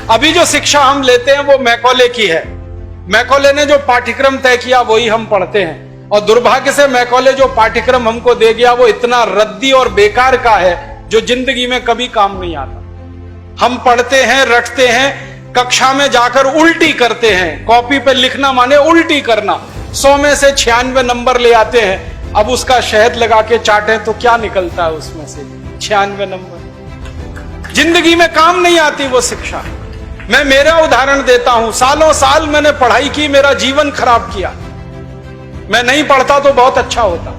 अभी जो शिक्षा हम लेते हैं वो मैकॉले की है। मैकॉले ने जो पाठ्यक्रम तय किया वही हम पढ़ते हैं, और दुर्भाग्य से मैकॉले जो पाठ्यक्रम हमको दे गया वो इतना रद्दी और बेकार का है जो जिंदगी में कभी काम नहीं आता। हम पढ़ते हैं, रटते हैं, कक्षा में जाकर उल्टी करते हैं। कॉपी पे लिखना माने उल्टी करना। 100 में से 96 नंबर ले आते हैं। अब उसका शहद लगा के चाटें तो क्या निकलता है उसमें से? 96 नंबर। जिंदगी में काम नहीं आती वो शिक्षा। मैं मेरा उदाहरण देता हूं, सालों साल मैंने पढ़ाई की, मेरा जीवन खराब किया। मैं नहीं पढ़ता तो बहुत अच्छा होता।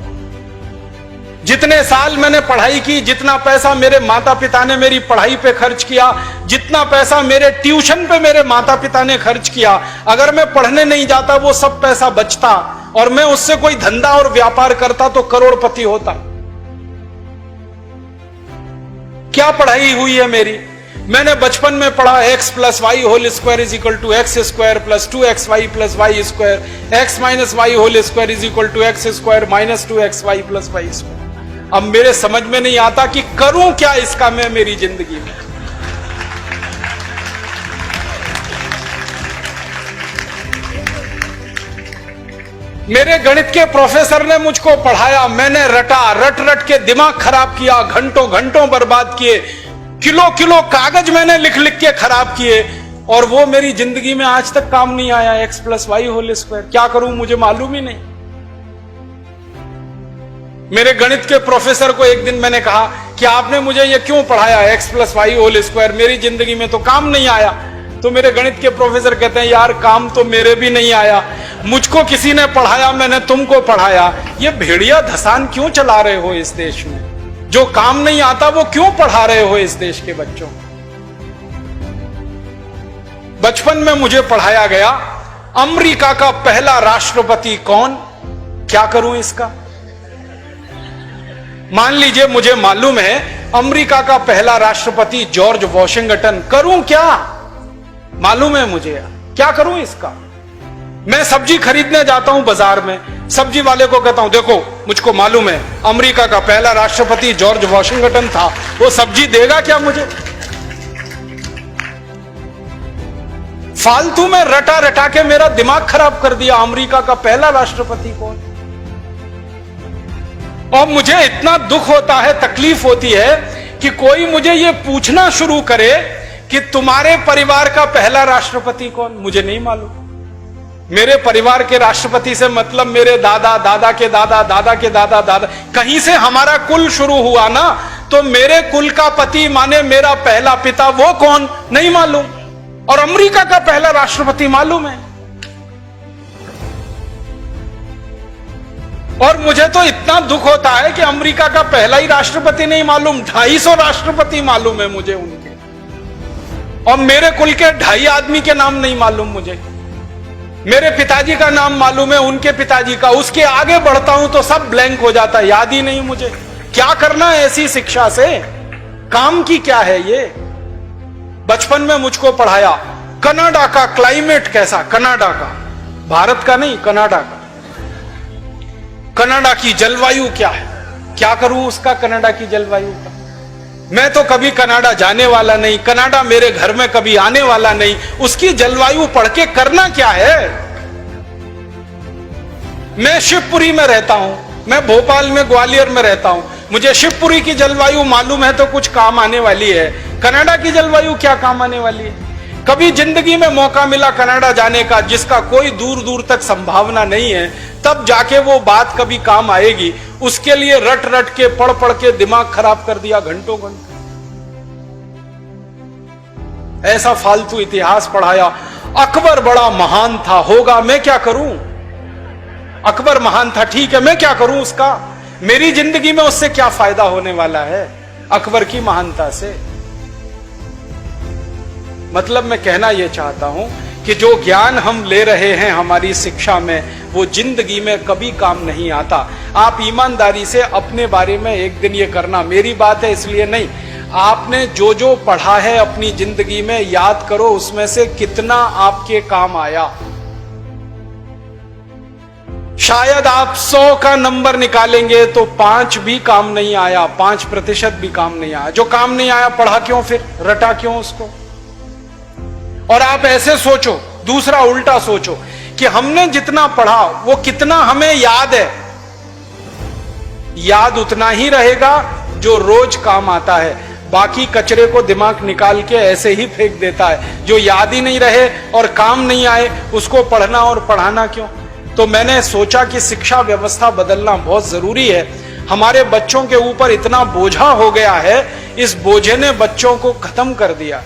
जितने साल मैंने पढ़ाई की, जितना पैसा मेरे माता पिता ने मेरी पढ़ाई पे खर्च किया, जितना पैसा मेरे ट्यूशन पे मेरे माता पिता ने खर्च किया, अगर मैं पढ़ने नहीं जाता वो सब पैसा बचता और मैं उससे कोई धंधा और व्यापार करता तो करोड़पति होता। क्या पढ़ाई हुई है मेरी? मैंने बचपन में पढ़ा x + y whole square is equal to x square plus 2xy plus y square, x minus y whole square is equal to x square minus 2xy plus y square. अब मेरे समझ में नहीं आता कि करूं क्या इसका मैं मेरी जिंदगी में। मेरे गणित के प्रोफेसर ने मुझको पढ़ाया, मैंने रटा, रट रट के दिमाग खराब किया, घंटों घंटों बर्बाद किए, किलो किलो कागज मैंने लिख लिख के खराब किए, और वो मेरी जिंदगी में आज तक काम नहीं आया। x + y होल स्क्वायर क्या करूं मुझे मालूम ही नहीं। मेरे गणित के प्रोफेसर को एक दिन मैंने कहा कि आपने मुझे ये क्यों पढ़ाया x + y होल स्क्वायर, मेरी जिंदगी में तो काम नहीं आया। तो मेरे गणित के प्रोफेसर कहते हैं, यार काम तो मेरे भी नहीं आया, मुझको किसी ने पढ़ाया, मैंने तुमको पढ़ाया। ये भेड़िया धसान क्यों चला रहे हो इस देश में? जो काम नहीं आता वो क्यों पढ़ा रहे हो इस देश के बच्चों? बचपन में मुझे पढ़ाया गया अमेरिका का पहला राष्ट्रपति कौन, क्या करूं इसका? मान लीजिए मुझे मालूम है अमेरिका का पहला राष्ट्रपति जॉर्ज वॉशिंगटन, करूं क्या? मालूम है मुझे, क्या करूं इसका? मैं सब्जी खरीदने जाता हूं बाजार में, सब्जी वाले को कहता हूं देखो मुझको मालूम है अमेरिका का पहला राष्ट्रपति जॉर्ज वॉशिंगटन था, वो सब्जी देगा क्या मुझे? फालतू में रटा रटा के मेरा दिमाग खराब कर दिया। अमेरिका का पहला राष्ट्रपति कौन? और मुझे इतना दुख होता है, तकलीफ होती है कि कोई मुझे ये पूछना शुरू करे कि तुम्हारे परिवार का पहला राष्ट्रपति कौन? मुझे नहीं मालूम। मेरे परिवार के राष्ट्रपति से मतलब मेरे दादा, दादा के दादा, दादा के दादा, दादा, कहीं से हमारा कुल शुरू हुआ ना, तो मेरे कुल का पति माने मेरा पहला पिता, वो कौन नहीं मालूम। और अमेरिका का पहला राष्ट्रपति मालूम है। और मुझे तो इतना दुख होता है कि अमेरिका का पहला ही राष्ट्रपति नहीं मालूम, 250 राष्ट्रपति मालूम है मुझे उनके, और मेरे कुल के 2.5 आदमी के नाम नहीं मालूम मुझे। मेरे पिताजी का नाम मालूम है, उनके पिताजी का, उसके आगे बढ़ता हूं तो सब ब्लैंक हो जाता है, याद ही नहीं मुझे। क्या करना है ऐसी शिक्षा से? काम की क्या है ये? बचपन में मुझको पढ़ाया कनाडा का क्लाइमेट कैसा, कनाडा का, भारत का नहीं, कनाडा का। कनाडा की जलवायु क्या है, क्या करूं उसका कनाडा की जलवायु का? मैं तो कभी कनाडा जाने वाला नहीं, कनाडा मेरे घर में कभी आने वाला नहीं, उसकी जलवायु पढ़ के करना क्या है? मैं शिवपुरी में रहता हूं, मैं भोपाल में, ग्वालियर में रहता हूं, मुझे शिवपुरी की जलवायु मालूम है तो कुछ काम आने वाली है, कनाडा की जलवायु क्या काम आने वाली है? कभी जिंदगी में मौका मिला कनाडा जाने का जिसका कोई दूर दूर तक संभावना नहीं है, तब जाके वो बात कभी काम आएगी। उसके लिए रट रट के पढ़ पढ़ के दिमाग खराब कर दिया घंटों घंटों। ऐसा फालतू इतिहास पढ़ाया। अकबर बड़ा महान था, होगा, मैं क्या करूं? अकबर महान था, ठीक है, मैं क्या करूं उसका? मेरी जिंदगी में उससे क्या फायदा होने वाला है अकबर की महानता से? मतलब मैं कहना यह चाहता हूं कि जो ज्ञान हम ले रहे हैं हमारी शिक्षा में, वो जिंदगी में कभी काम नहीं आता। आप ईमानदारी से अपने बारे में एक दिन ये करना, मेरी बात है इसलिए नहीं, आपने जो जो पढ़ा है अपनी जिंदगी में याद करो, उसमें से कितना आपके काम आया। शायद आप 100 का नंबर निकालेंगे तो 5 भी काम नहीं आया, 5% भी काम नहीं आया। जो काम नहीं आया पढ़ा क्यों, फिर रटा क्यों उसको? और आप ऐसे सोचो, दूसरा उल्टा सोचो कि हमने जितना पढ़ा वो कितना हमें याद है। याद उतना ही रहेगा जो रोज काम आता है, बाकी कचरे को दिमाग निकाल के ऐसे ही फेंक देता है। जो याद ही नहीं रहे और काम नहीं आए उसको पढ़ना और पढ़ाना क्यों। तो मैंने सोचा कि शिक्षा व्यवस्था बदलना बहुत जरूरी है। हमारे बच्चों के ऊपर इतना बोझा हो गया है, इस बोझे ने बच्चों को खत्म कर दिया।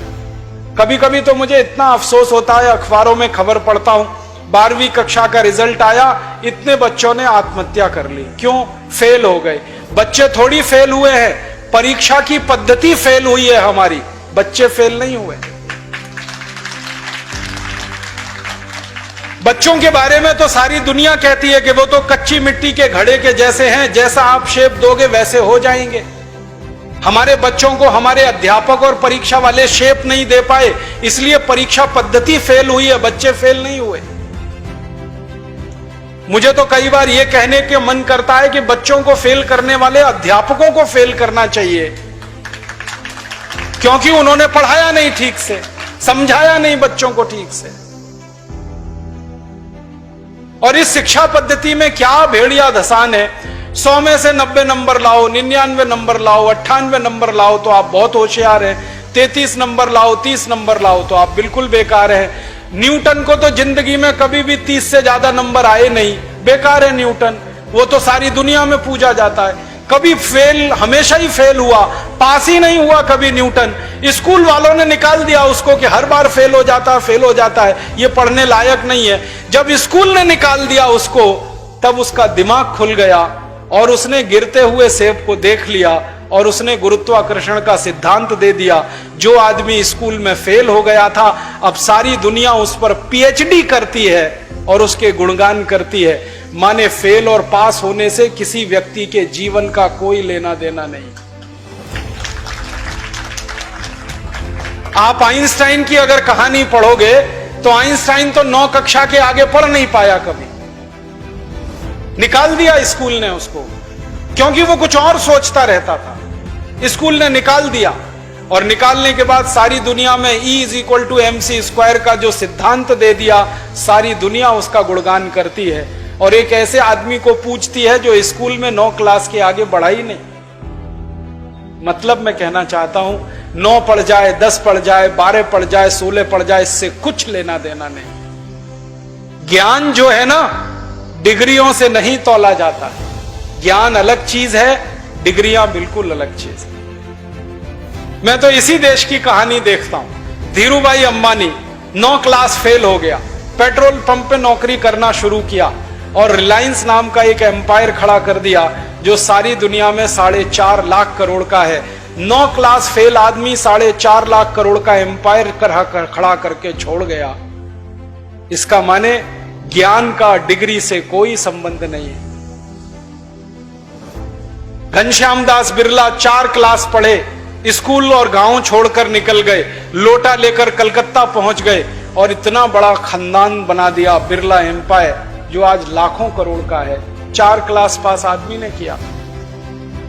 कभी कभी तो मुझे इतना अफसोस होता है, अखबारों में खबर पढ़ता हूं 12वीं कक्षा का रिजल्ट आया, इतने बच्चों ने आत्महत्या कर ली। क्यों? फेल हो गए। बच्चे थोड़ी फेल हुए हैं, परीक्षा की पद्धति फेल हुई है हमारी, बच्चे फेल नहीं हुए। बच्चों के बारे में तो सारी दुनिया कहती है कि वो तो कच्ची मिट्टी के घड़े के जैसे हैं, जैसा आप शेप दोगे वैसे हो जाएंगे। हमारे बच्चों को हमारे अध्यापक और परीक्षा वाले शेप नहीं दे पाए, इसलिए परीक्षा पद्धति फेल हुई है, बच्चे फेल नहीं हुए। मुझे तो कई बार यह कहने के मन करता है कि बच्चों को फेल करने वाले अध्यापकों को फेल करना चाहिए, क्योंकि उन्होंने पढ़ाया नहीं ठीक से, समझाया नहीं बच्चों को ठीक से। और इस शिक्षा पद्धति में क्या भेड़िया धसान है। 100 में से 90 नंबर लाओ, 99 नंबर लाओ, 98 नंबर लाओ तो आप बहुत होशियार हैं, 33 नंबर लाओ, 30 नंबर लाओ तो आप बिल्कुल बेकार हैं। न्यूटन को तो जिंदगी में कभी भी 30 से ज्यादा नंबर आए नहीं, बेकार है न्यूटन, वो तो सारी दुनिया में पूजा जाता है। कभी फेल, हमेशा ही फेल हुआ, पास ही नहीं हुआ कभी न्यूटन। स्कूल वालों ने निकाल दिया उसको कि हर बार फेल हो जाता है, ये पढ़ने लायक नहीं है। जब स्कूल ने निकाल दिया उसको, तब उसका दिमाग खुल गया और उसने गिरते हुए सेब को देख लिया और उसने गुरुत्वाकर्षण का सिद्धांत दे दिया। जो आदमी स्कूल में फेल हो गया था, अब सारी दुनिया उस पर पीएचडी करती है और उसके गुणगान करती है। माने फेल और पास होने से किसी व्यक्ति के जीवन का कोई लेना देना नहीं। आप आइंस्टाइन की अगर कहानी पढ़ोगे तो आइंस्टाइन तो 9 कक्षा के आगे पढ़ नहीं पाया कभी, निकाल दिया स्कूल ने उसको, क्योंकि वो कुछ और सोचता रहता था। स्कूल ने निकाल दिया और निकालने के बाद सारी दुनिया में E=mc² का जो सिद्धांत दे दिया, सारी दुनिया उसका गुणगान करती है और एक ऐसे आदमी को पूछती है जो स्कूल में 9 क्लास के आगे बढ़ा ही नहीं। मतलब मैं कहना चाहता हूं, 9 पढ़ जाए, 10 पढ़ जाए, 12 पढ़ जाए, 16 पढ़ जाए, इससे कुछ लेना देना नहीं। ज्ञान जो है ना, डिग्रियों से नहीं तौला जाता। ज्ञान अलग चीज है, डिग्रियां बिल्कुल अलग चीज है। मैं तो इसी देश की कहानी देखता हूं। धीरूभाई अंबानी 9 क्लास फेल हो गया, पेट्रोल पंप पे नौकरी करना शुरू किया और रिलायंस नाम का एक एम्पायर खड़ा कर दिया जो सारी दुनिया में 4.5 लाख करोड़ का है। 9 क्लास फेल आदमी 4.5 लाख करोड़ का एम्पायर खड़ा करके छोड़ गया। इसका माने ज्ञान का डिग्री से कोई संबंध नहीं है। घनश्याम दास बिरला 4 क्लास पढ़े, स्कूल और गांव छोड़कर निकल गए, लोटा लेकर कलकत्ता पहुंच गए और इतना बड़ा खानदान बना दिया, बिरला एम्पायर, जो आज लाखों करोड़ का है। 4 क्लास पास आदमी ने किया।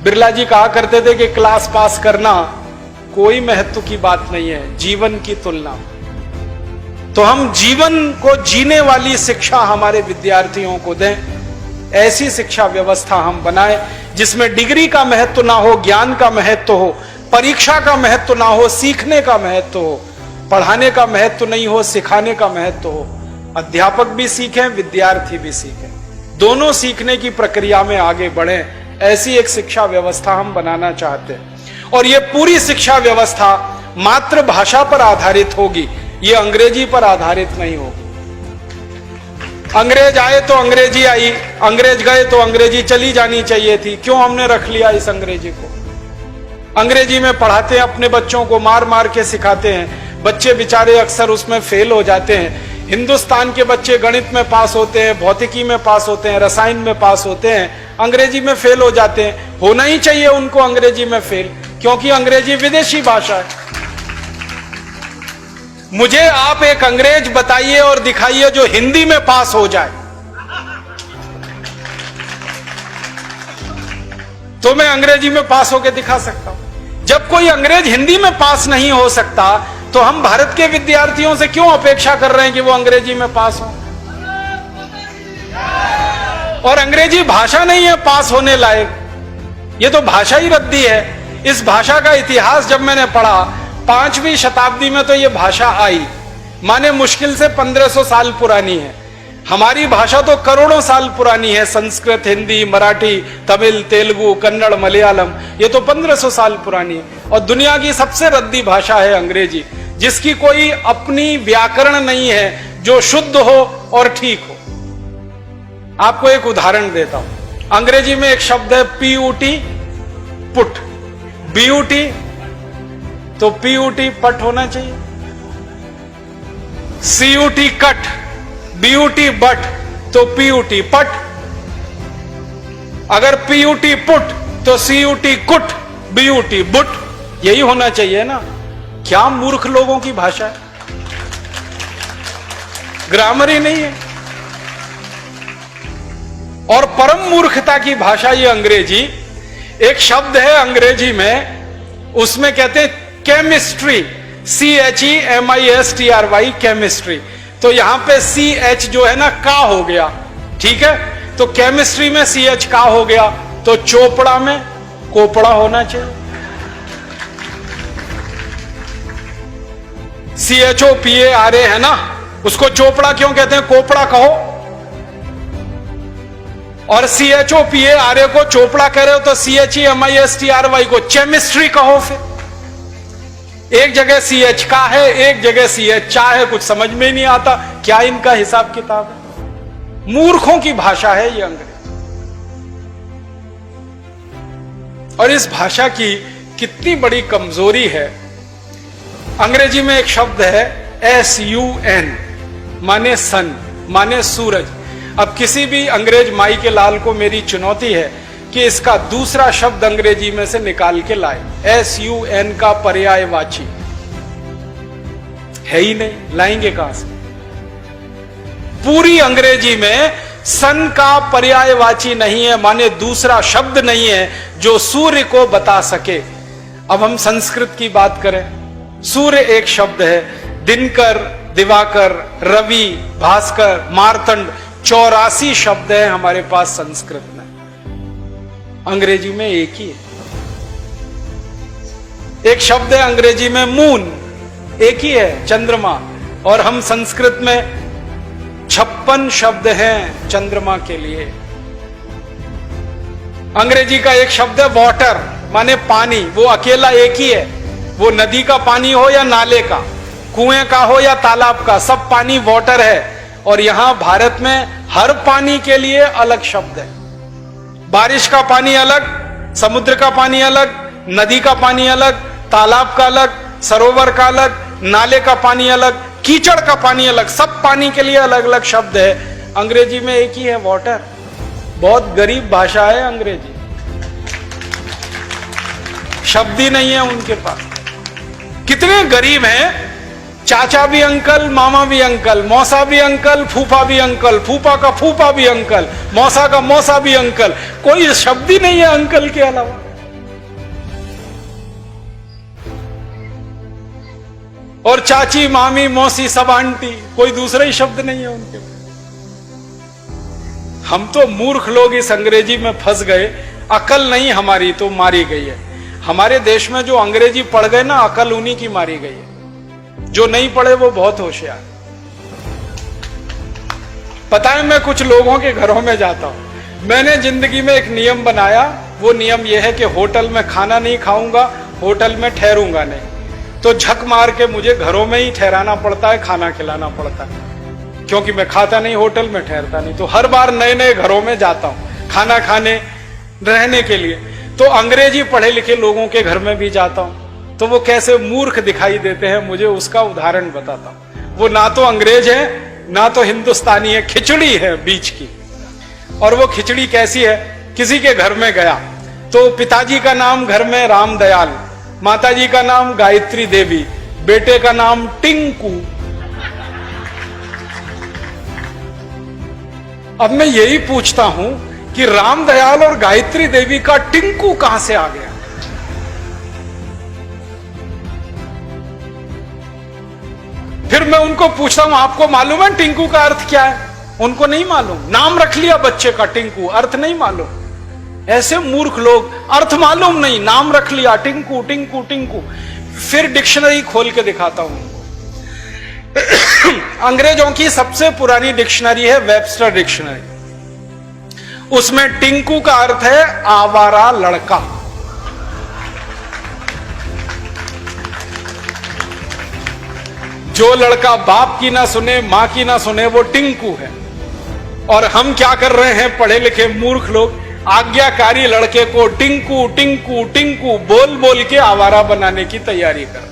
बिरला जी कहा करते थे कि क्लास पास करना कोई महत्व की बात नहीं है, जीवन की तुलना। तो हम जीवन को जीने वाली शिक्षा हमारे विद्यार्थियों को दें, ऐसी शिक्षा व्यवस्था हम बनाएं जिसमें डिग्री का महत्व ना हो, ज्ञान का महत्व हो, परीक्षा का महत्व ना हो, सीखने का महत्व हो, पढ़ाने का महत्व नहीं हो, सिखाने का महत्व हो। अध्यापक भी सीखें, विद्यार्थी भी सीखें, दोनों सीखने की प्रक्रिया में आगे बढ़ें। ऐसी एक शिक्षा व्यवस्था हम बनाना चाहते हैं और यह पूरी शिक्षा व्यवस्था मातृभाषा पर आधारित होगी, ये अंग्रेजी पर आधारित नहीं होगी। अंग्रेज आए तो अंग्रेजी आई, अंग्रेज गए तो अंग्रेजी चली जानी चाहिए थी। क्यों हमने रख लिया इस अंग्रेजी को? अंग्रेजी में पढ़ाते हैं अपने बच्चों को, मार मार के सिखाते हैं, बच्चे बेचारे अक्सर उसमें फेल हो जाते हैं। हिंदुस्तान के बच्चे गणित में पास होते हैं, भौतिकी में पास होते हैं, रसायन में पास होते हैं, अंग्रेजी में फेल हो जाते हैं। होना ही चाहिए उनको अंग्रेजी में फेल, क्योंकि अंग्रेजी विदेशी भाषा है। मुझे आप एक अंग्रेज बताइए और दिखाइए जो हिंदी में पास हो जाए, तो मैं अंग्रेजी में पास होकर दिखा सकता हूं। जब कोई अंग्रेज हिंदी में पास नहीं हो सकता, तो हम भारत के विद्यार्थियों से क्यों अपेक्षा कर रहे हैं कि वो अंग्रेजी में पास हो? और अंग्रेजी भाषा नहीं है पास होने लायक, ये तो भाषा ही रद्दी है। इस भाषा का इतिहास जब मैंने पढ़ा, 5वीं शताब्दी में तो ये भाषा आई, माने मुश्किल से 1500 साल पुरानी है। हमारी भाषा तो करोड़ों साल पुरानी है, संस्कृत, हिंदी, मराठी, तमिल, तेलुगु, कन्नड़, मलयालम, ये तो 1500 साल पुरानी है। और दुनिया की सबसे रद्दी भाषा है अंग्रेजी, जिसकी कोई अपनी व्याकरण नहीं है जो शुद्ध हो और ठीक हो। आपको एक उदाहरण देता हूं। अंग्रेजी में एक शब्द है PUT, पुट, BUT, तो PUT पट होना चाहिए। CUT कट, BUT बट, तो PUT पट। अगर PUT पुट तो CUT कुट, BUT बुट, यही होना चाहिए ना। क्या मूर्ख लोगों की भाषा है, ग्रामर ही नहीं है। और परम मूर्खता की भाषा ये अंग्रेजी। एक शब्द है अंग्रेजी में, उसमें कहते हैं केमिस्ट्री, CHEMISTRY, केमिस्ट्री। तो यहां पे CH जो है ना का हो गया, ठीक है। तो केमिस्ट्री में CH का हो गया, तो चोपड़ा में कोपड़ा होना चाहिए। CHOPARA है ना, उसको चोपड़ा क्यों कहते हैं, कोपड़ा कहो। और CHOPARA को चोपड़ा कह रहे हो तो CHEMISTRY को चेमिस्ट्री कहो। फिर एक जगह CH का है, एक जगह CH चा है, कुछ समझ में नहीं आता क्या इनका हिसाब किताब है। मूर्खों की भाषा है ये अंग्रेजी। और इस भाषा की कितनी बड़ी कमजोरी है। अंग्रेजी में एक शब्द है SUN, माने सन, माने सूरज। अब किसी भी अंग्रेज माई के लाल को मेरी चुनौती है कि इसका दूसरा शब्द अंग्रेजी में से निकाल के लाए। SUN का पर्यायवाची है ही नहीं, लाएंगे कहां से। पूरी अंग्रेजी में सन का पर्यायवाची नहीं है, माने दूसरा शब्द नहीं है जो सूर्य को बता सके। अब हम संस्कृत की बात करें, सूर्य एक शब्द है, दिनकर, दिवाकर, रवि, भास्कर, मार्तंड, 84 शब्द हैं हमारे पास संस्कृत में। अंग्रेजी में एक ही है। एक शब्द है अंग्रेजी में मून, एक ही है, चंद्रमा। और हम संस्कृत में 56 शब्द हैं चंद्रमा के लिए। अंग्रेजी का एक शब्द है वाटर, माने पानी, वो अकेला एक ही है। वो नदी का पानी हो या नाले का, कुएं का हो या तालाब का, सब पानी वाटर है। और यहां भारत में हर पानी के लिए अलग शब्द है। बारिश का पानी अलग, समुद्र का पानी अलग, नदी का पानी अलग, तालाब का अलग, सरोवर का अलग, नाले का पानी अलग, कीचड़ का पानी अलग, सब पानी के लिए अलग अलग शब्द है। अंग्रेजी में एक ही है, वाटर। बहुत गरीब भाषा है अंग्रेजी, शब्द ही नहीं है उनके पास। कितने गरीब हैं, चाचा भी अंकल, मामा भी अंकल, मौसा भी अंकल, फूफा भी अंकल, फूफा का फूफा भी अंकल, मौसा का मौसा भी अंकल, कोई शब्द ही नहीं है अंकल के अलावा। और चाची, मामी, मौसी, सब आंटी, कोई दूसरा ही शब्द नहीं है उनके। हम तो मूर्ख लोग इस अंग्रेजी में फंस गए। अकल नहीं हमारी तो मारी गई है। हमारे देश में जो अंग्रेजी पढ़ गए ना, अकल उन्हीं की मारी गई है। जो नहीं पढ़े वो बहुत होशियार। पता है, मैं कुछ लोगों के घरों में जाता हूं। मैंने जिंदगी में एक नियम बनाया, वो नियम यह है कि होटल में खाना नहीं खाऊंगा, होटल में ठहरूंगा नहीं। तो झक मार के मुझे घरों में ही ठहराना पड़ता है, खाना खिलाना पड़ता है, क्योंकि मैं खाता नहीं, होटल में ठहरता नहीं। तो हर बार नए नए घरों में जाता हूं खाना खाने, रहने के लिए। तो अंग्रेजी पढ़े लिखे लोगों के घर में भी जाता हूं, तो वो कैसे मूर्ख दिखाई देते हैं मुझे उसका उदाहरण बताता हूं। वो ना तो अंग्रेज है ना तो हिंदुस्तानी है, खिचड़ी है बीच की। और वो खिचड़ी कैसी है, किसी के घर में गया तो पिताजी का नाम घर में रामदयाल, माताजी का नाम गायत्री देवी, बेटे का नाम टिंकू। अब मैं यही पूछता हूं कि रामदयाल और गायत्री देवी का टिंकू कहां से आ गया। फिर मैं उनको पूछता हूं आपको मालूम है टिंकू का अर्थ क्या है? उनको नहीं मालूम। नाम रख लिया बच्चे का टिंकू, अर्थ नहीं मालूम। ऐसे मूर्ख लोग, अर्थ मालूम नहीं, नाम रख लिया टिंकू टिंकू टिंकू। फिर डिक्शनरी खोल के दिखाता हूं उनको। अंग्रेजों की सबसे पुरानी डिक्शनरी है वेबस्टर डिक्शनरी। उसमें टिंकू का अर्थ है आवारा लड़का। जो लड़का बाप की ना सुने, मां की ना सुने, वो टिंकू है। और हम क्या कर रहे हैं पढ़े लिखे मूर्ख लोग, आज्ञाकारी लड़के को टिंकू टिंकू टिंकू बोल बोल के आवारा बनाने की तैयारी कर।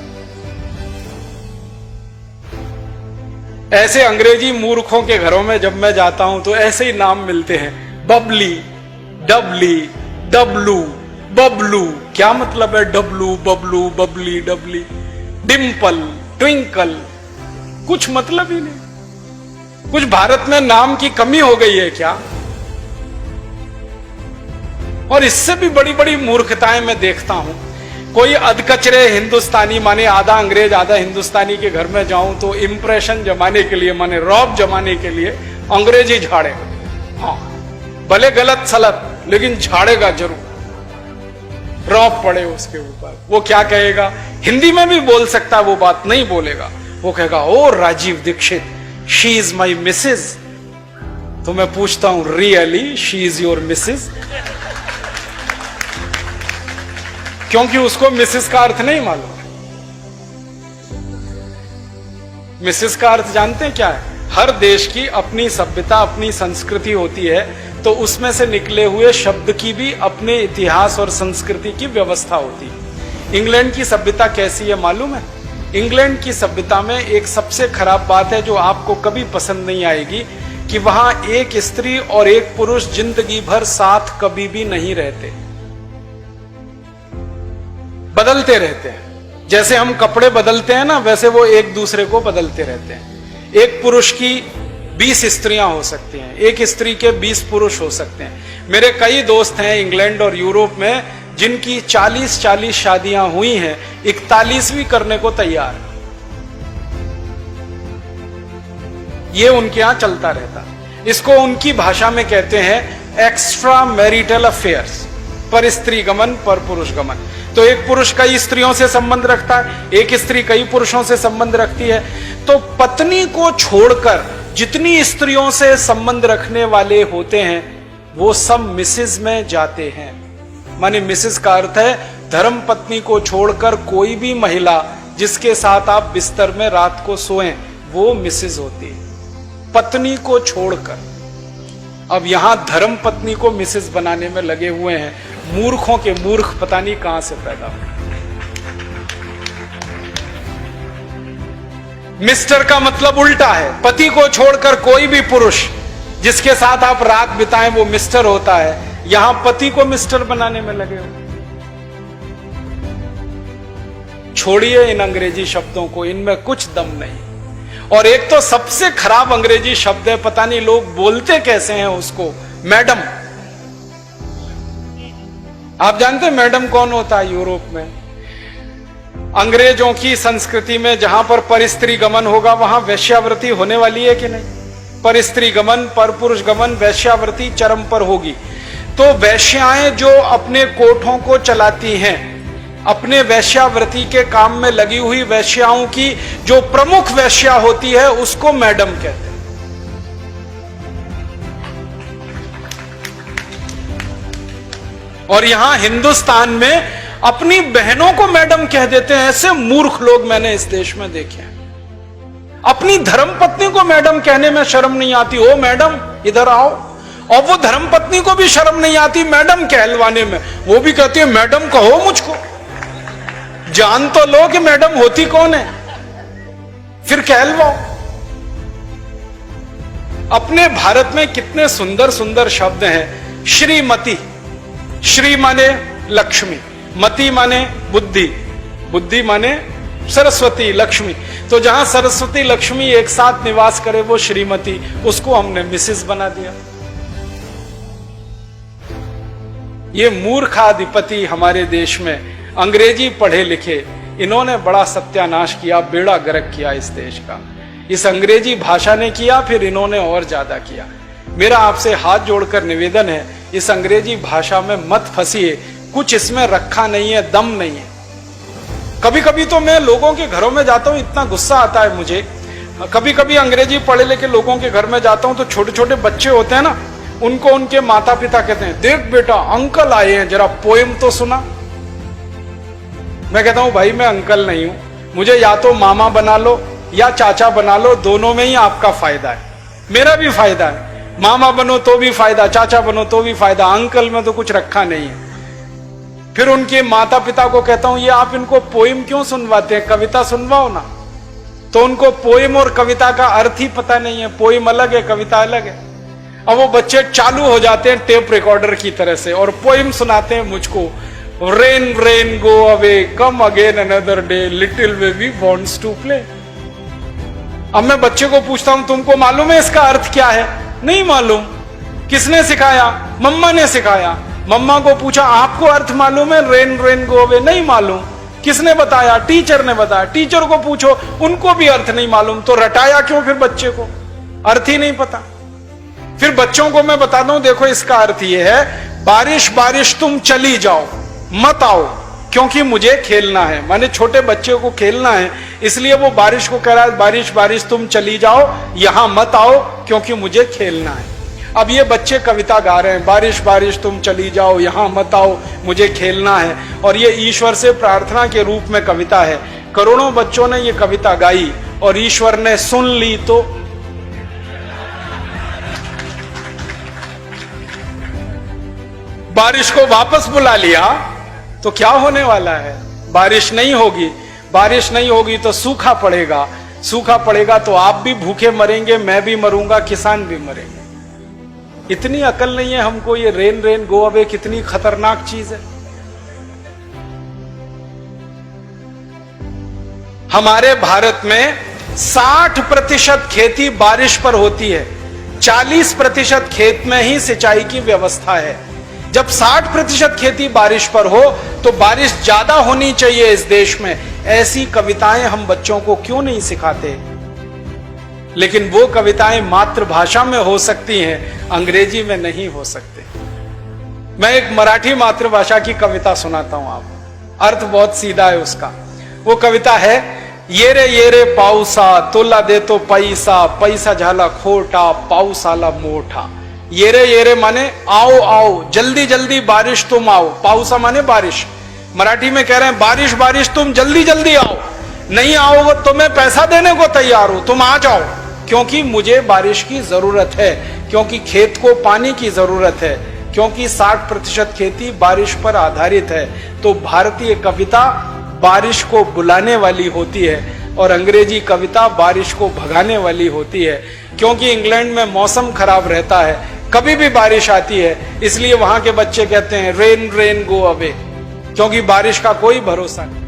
ऐसे अंग्रेजी मूर्खों के घरों में जब मैं जाता हूं तो ऐसे ही नाम मिलते हैं, बबली, डबली, डब्लू, बबलू। क्या मतलब है डब्लू, बबलू, बबली, डबली? डिंपल, ट्विंकल, कुछ मतलब ही नहीं। कुछ भारत में नाम की कमी हो गई है क्या? और इससे भी बड़ी बड़ी मूर्खताएं मैं देखता हूं। कोई अधकचरे हिंदुस्तानी, माने आधा अंग्रेज आधा हिंदुस्तानी के घर में जाऊं तो इंप्रेशन जमाने के लिए, माने रौब जमाने के लिए अंग्रेजी झाड़ेगा। हाँ, भले गलत सलत, लेकिन झाड़ेगा जरूर, रौब पड़े उसके ऊपर। वो क्या कहेगा? हिंदी में भी बोल सकता है वो बात, नहीं बोलेगा। वो कहेगा oh Rajiv Dixit, she is my missus. तो मैं पूछता हूं really she is your missus? क्योंकि उसको मिसेस का अर्थ नहीं मालूम। मिसेस का अर्थ जानते हैं क्या है? हर देश की अपनी सभ्यता, अपनी संस्कृति होती है, तो उसमें से निकले हुए शब्द की भी अपने इतिहास और संस्कृति की व्यवस्था होती है। इंग्लैंड की सभ्यता कैसी है मालूम है? इंग्लैंड की सभ्यता में एक सबसे खराब बात है जो आपको कभी पसंद नहीं आएगी, कि वहां एक स्त्री और एक पुरुष जिंदगी भर साथ कभी भी नहीं रहते, बदलते रहते हैं। जैसे हम कपड़े बदलते हैं ना, वैसे वो एक दूसरे को बदलते रहते हैं। एक पुरुष की 20 स्त्रियां हो सकती हैं, एक स्त्री के 20 पुरुष हो सकते हैं। मेरे कई दोस्त हैं इंग्लैंड और यूरोप में जिनकी 40-40 शादियां हुई हैं, 41वीं करने को तैयार। ये उनके यहां चलता रहता। इसको उनकी भाषा में कहते हैं एक्स्ट्रा मैरिटल अफेयर्स, पर स्त्री गमन पर पुरुष गमन। तो एक पुरुष कई स्त्रियों से संबंध रखता है, एक स्त्री कई पुरुषों से संबंध रखती है। तो पत्नी को छोड़कर जितनी स्त्रियों से संबंध रखने वाले होते हैं वो सब मिसेज में जाते हैं। माने मिसेज का अर्थ है धर्म पत्नी को छोड़कर कोई भी महिला जिसके साथ आप बिस्तर में रात को सोएं, वो मिसेज होती है, पत्नी को छोड़कर। अब यहां धर्म पत्नी को मिसेज बनाने में लगे हुए हैं। मूर्खों के मूर्ख पता नहीं कहां से पैदा हुए। मिस्टर का मतलब उल्टा है, पति को छोड़कर कोई भी पुरुष जिसके साथ आप रात बिताएं वो मिस्टर होता है। यहां पति को मिस्टर बनाने में लगे हुए। छोड़िए इन अंग्रेजी शब्दों को, इनमें कुछ दम नहीं। और एक तो सबसे खराब अंग्रेजी शब्द है, पता नहीं लोग बोलते कैसे हैं उसको, मैडम। आप जानते हैं मैडम कौन होता है यूरोप में? अंग्रेजों की संस्कृति में जहां पर परस्त्री गमन होगा वहां वैश्यावृत्ति होने वाली है कि नहीं? परस्त्री गमन, पर पुरुष गमन, वैश्यावृत्ति चरम पर होगी। तो वैश्याएं जो अपने कोठों को चलाती हैं, अपने वैश्यावृत्ति के काम में लगी हुई वैश्याओं की जो प्रमुख वैश्या होती है उसको मैडम कहते हैं। और यहां हिंदुस्तान में अपनी बहनों को मैडम कह देते हैं। ऐसे मूर्ख लोग मैंने इस देश में देखे हैं। अपनी धर्मपत्नी को मैडम कहने में शर्म नहीं आती, ओ मैडम इधर आओ। और वो धर्मपत्नी को भी शर्म नहीं आती मैडम कहलवाने में, वो भी कहती है मैडम कहो मुझको। जान तो लो कि मैडम होती कौन है, फिर कहलवाओ। अपने भारत में कितने सुंदर सुंदर शब्द हैं। श्रीमती, श्री माने लक्ष्मी, मति माने बुद्धि, बुद्धि माने सरस्वती, लक्ष्मी। तो जहां सरस्वती लक्ष्मी एक साथ निवास करे वो श्रीमती, उसको हमने मिसेस बना दिया। ये मूर्खाधिपति हमारे देश में अंग्रेजी पढ़े लिखे, इन्होंने बड़ा सत्यानाश किया, बेड़ा गर्क किया इस देश का। इस अंग्रेजी भाषा ने किया, फिर इन्होंने और ज्यादा किया। मेरा आपसे हाथ जोड़कर निवेदन है, इस अंग्रेजी भाषा में मत फंसिए, कुछ इसमें रखा नहीं है, दम नहीं है। कभी कभी तो मैं लोगों के घरों में जाता हूं, इतना गुस्सा आता है मुझे। कभी कभी अंग्रेजी पढ़े लिखे लोगों के घर में जाता हूं तो छोटे छोटे बच्चे होते हैं ना, उनको उनके माता पिता कहते हैं, देख बेटा अंकल आए हैं, जरा पोएम तो सुना। मैं कहता हूं भाई मैं अंकल नहीं हूं, मुझे या तो मामा बना लो या चाचा बना लो, दोनों में ही आपका फायदा है, मेरा भी फायदा है। मामा बनो तो भी फायदा, चाचा बनो तो भी फायदा, अंकल में तो कुछ रखा नहीं है। फिर उनके माता पिता को कहता हूं, ये आप इनको पोएम क्यों सुनवाते हैं, कविता सुनवाओ ना। तो उनको पोएम और कविता का अर्थ ही पता नहीं है, पोएम अलग है, कविता अलग है। अब वो बच्चे चालू हो जाते हैं टेप रिकॉर्डर की तरह से और पोएम सुनाते हैं मुझको, rain rain go away come again another day little baby wants to play. अब मैं बच्चे को पूछता हूं, तुमको मालूम है इसका अर्थ क्या है? नहीं मालूम। किसने सिखाया? मम्मा ने सिखाया। मम्मा को पूछा, आपको अर्थ मालूम है रेन रेन गो अवे? नहीं मालूम। किसने बताया? टीचर ने बताया। टीचर को पूछो, उनको भी अर्थ नहीं मालूम। तो रटाया क्यों फिर बच्चे को? अर्थ ही नहीं पता। फिर बच्चों को मैं बताता हूं, देखो इसका अर्थ ये है, बारिश बारिश तुम चली जाओ, मत आओ क्योंकि मुझे खेलना है। माने छोटे बच्चे को खेलना है, इसलिए वो बारिश को कह रहा है, बारिश बारिश तुम चली जाओ, यहां मत आओ क्योंकि मुझे खेलना है। अब ये बच्चे कविता गा रहे हैं, बारिश बारिश तुम चली जाओ, यहां मत आओ, मुझे खेलना है, और ये ईश्वर से प्रार्थना के रूप में कविता है। करोड़ों बच्चों ने ये कविता गाई और ईश्वर ने सुन ली तो बारिश को वापस बुला लिया। तो क्या होने वाला है? बारिश नहीं होगी। बारिश नहीं होगी तो सूखा पड़ेगा। सूखा पड़ेगा तो आप भी भूखे मरेंगे, मैं भी मरूंगा, किसान भी मरेंगे। इतनी अकल नहीं है हमको, ये रेन रेन गो अवे कितनी खतरनाक चीज है। हमारे भारत में 60% खेती बारिश पर होती है, 40% खेत में ही सिंचाई की व्यवस्था है। जब 60% खेती बारिश पर हो तो बारिश ज्यादा होनी चाहिए इस देश में। ऐसी कविताएं हम बच्चों को क्यों नहीं सिखाते? लेकिन वो कविताएं मातृभाषा में हो सकती हैं, अंग्रेजी में नहीं हो सकते। मैं एक मराठी मातृभाषा की कविता सुनाता हूं आपको, अर्थ बहुत सीधा है उसका। वो कविता है, ये रे पाऊसा तुला देतो पैसा, पैसा झाला खोटा, पाऊस आला मोठा। ये रे माने आओ आओ, जल्दी जल्दी बारिश तुम आओ। पाऊसा माने बारिश। मराठी में कह रहे हैं, बारिश बारिश तुम जल्दी जल्दी आओ, नहीं आओगे तो मैं पैसा देने को तैयार हूं, तुम आ जाओ क्योंकि मुझे बारिश की जरूरत है, क्योंकि खेत को पानी की जरूरत है, क्योंकि 60% खेती बारिश पर आधारित है। तो भारतीय कविता बारिश को बुलाने वाली होती है और अंग्रेजी कविता बारिश को भगाने वाली होती है। क्योंकि इंग्लैंड में मौसम खराब रहता है, कभी भी बारिश आती है, इसलिए वहां के बच्चे कहते हैं रेन रेन गो अवे, क्योंकि बारिश का कोई भरोसा नहीं।